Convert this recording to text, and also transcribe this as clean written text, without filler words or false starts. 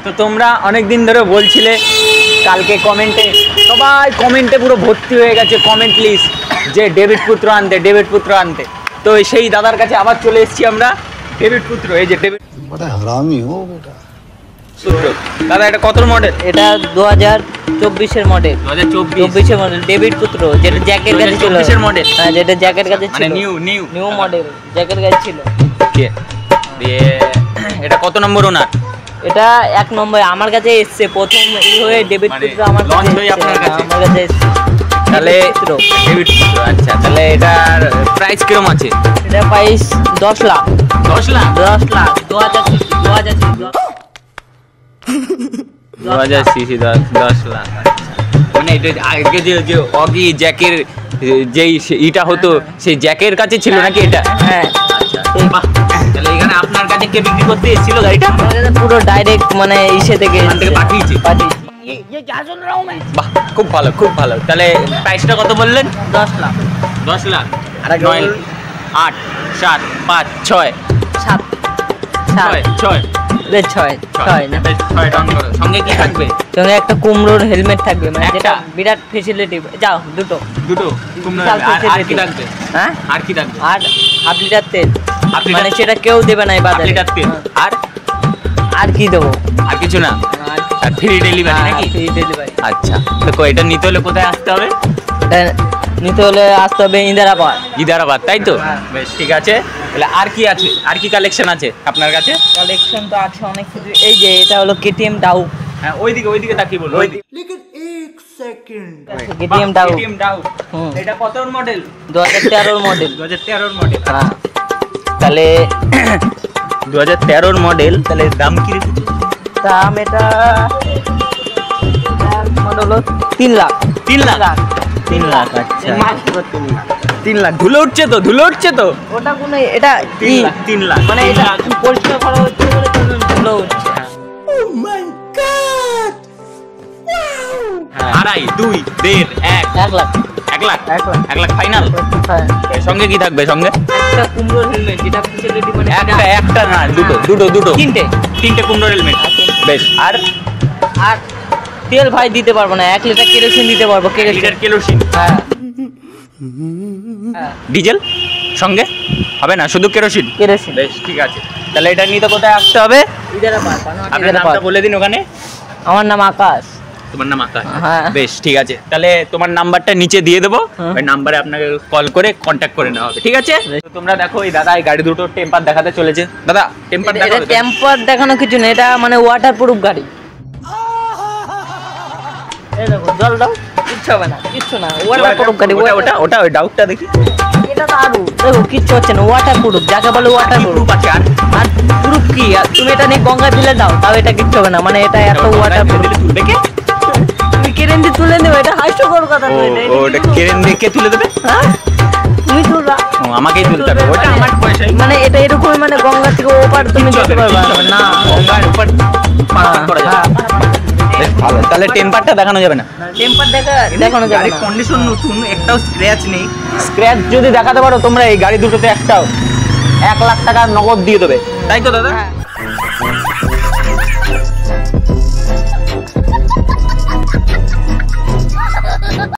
তো তোমরা অনেক দিন ধরে বলছিলে কালকে কমেন্টে, সবাই কমেন্টে পুরো ভর্তি হয়ে গেছে কমেন্ট লিস্ট যে ডেভিড পুত্র আনতে। তো সেই দাদার কাছে আবার চলে এসেছি আমরা। ডেভিড পুত্র, এই যে ডেভিড বড় হারামি হো বেটা। দাদা এটা কত মডেল? এটা 2024 মডেল। 2024 মডেল ডেভিড পুত্র, যেটা জ্যাকের কাছে ছিল। 2024 মডেল? হ্যাঁ, যেটা জ্যাকের কাছে ছিল, মানে নিউ মডেল জ্যাকের কাছে ছিল। ওকে, দিয়ে এটা কত নম্বর ওনার? এটা 1 নম্বর আমার কাছে এসেছে প্রথম এই হয়ে ডেভিড পুত্র আমার লঞ্চ হয়ে আপনার কাছে? আমার কাছে এসেছে। তাহলে ডেভিড পুত্র, আচ্ছা তাহলে এটার প্রাইস কিরকম আছে? এটা প্রাইস 10 লাখ। 10 লাখ? 10 লাখ 2000 সিসি 10 লাখ। মানে এটা আগে যে অগি জ্যাকের যেই ইটা হতো সেই জ্যাকের কাছে ছিল নাকি এটা? হ্যাঁ। আচ্ছা, বাহ। তাহলে এখানে আপনার কাছে কে বিক্রি করতে এসেছিল গাড়িটা? পুরো ডাইরেক্ট মানে ইসে থেকে পাঠিয়েছে। বাহ, খুব ভালো। তাহলে প্রাইসটা কত বললেন? 10 লাখ। 10 লাখ। 9 8 7 5 6 7 6 সঙ্গে কি থাকবে? সঙ্গে একটা কুমড়োর হেলমেট থাকবে, মানে একটা? যেটা বিরাট ফেসিলিটি। যাও দুটো আর কি থাকবে? হ্যাঁ, আর কি থাকবে? আর হাফ লিটার তেল, হাফ লিটার? মানে সেটা কেউ দেবে না এই বাজারে। লিটার তেল। আর কি দেবো? আর কিছু না? আর ফ্রি ডেলিভারি নাকি? Free delivery. আচ্ছা, তো এটা নিতে হলে কোথায় আসতে হবে? এটা নিতে হলে আসতে হবে ইদারাবাদ, তাই তো? হ্যাঁ। বেশ, ঠিক আছে। তাহলে আর কি আছে, আর কি কালেকশন আছে আপনার কাছে? কালেকশন তো আছে অনেক কিছু। এই যে এটা হলো কেটিএম ডাউ। হ্যাঁ, ওইদিকে তাকিয়ে বলুন। KTM Dow. এটা কত মডেল? 2013 মডেল। 2013 মডেল। হ্যাঁ। তাহলে 2013 মডেল, তাহলে দাম কি রেখেছো? দাম এটা মডেল হলো 3 লাখ। 3 লাখ? 3 লাখ, আচ্ছা। 3 লাখ ধুলো উঠছে তো? ওটা কোনো এটা 3 লাখ মানে এটা পরিষ্কার করা হচ্ছে বলে ধুলো উঠছে। আড়াই, 2, 1.5, 1 লাখ। 1 লাখ ফাইনাল? হ্যাঁ। সঙ্গে কি থাকবে? সঙ্গে একটা কুমড়োর হেলমেট, যেটা ফেসিলিটি মানে একটা না, দুটো তিনটে কুমড়োর হেলমেট। বেশ, আর তেল ভাই দিতে পারবো না, 1 লিটার কেরোসিন দিতে পারবো। Litre kerosene? হ্যাঁ। ডিজেল সঙ্গে হবে না, শুধু কেরোসিন? বেশ, ঠিক আছে। তাহলে এটা নিতে কোথায় আসতে হবে? আপনার নামটা বলে দিন ওখানে। আমার নাম আকাশ। তোমার নাম আকাশ? হ্যাঁ। বেশ, ঠিক আছে। তাহলে তোমার নাম্বারটা নিচে দিয়ে দেবো, ওই নাম্বারে আপনাকে কল করে কন্ট্যাক্ট করে নেওয়া হবে, ঠিক আছে? তো তোমরা দেখো এই দাদা এই গাড়ি দুটো টেম্পার দেখাতে চলেছে। দাদা টেম্পার এটা টেম্পার দেখানো কিছু না, এটা মানে ওয়াটার প্রুফ গাড়ি। এই দেখো, জল দাও, কিচ্ছু হবে না, কিচ্ছু না, ওয়াটার প্রুফ গাড়ি। ওটা ওই ডাউটটা দেখি। এটা তো আরো দেখো, কিচ্ছু হচ্ছে না, ওয়াটার প্রুফ যাকে বলে ওয়াটার প্রুফ আছে। আর প্রুফ কি? আর তুমি এটা নিয়ে গঙ্গায় ফেলে দাও, তাও এটা কিচ্ছু হবে না, মানে এটা এত ওয়াটার প্রুফ। দেখে তুমি কেরেন দিয়ে তুলে নেবে, এটা হাস্যকর কথা তো। ওটা কেরেন দেখে তুলে দেবে? হ্যাঁ, তুমি তুলবা, আমাকেই তুলতে হবে, ওটা আমার পয়সাই। মানে এটা এরকম, মানে গঙ্গা থেকে ওপার তুমি যেতে পারবে না, গঙ্গার উপর পার করা যাবে। বেশ ভালো, তাহলে টেম্পারটা দেখানো যাবে না? টেম্পার দেখানো যাবে না। কন্ডিশন নতুন, একটাও স্ক্র্যাচ নেই। স্ক্র্যাচ যদি দেখাতে পারো তোমরা এই গাড়ি দুটোতে একটাও, 1 লাখ টাকা নগদ দিয়ে দেবে, তাই তো দাদা?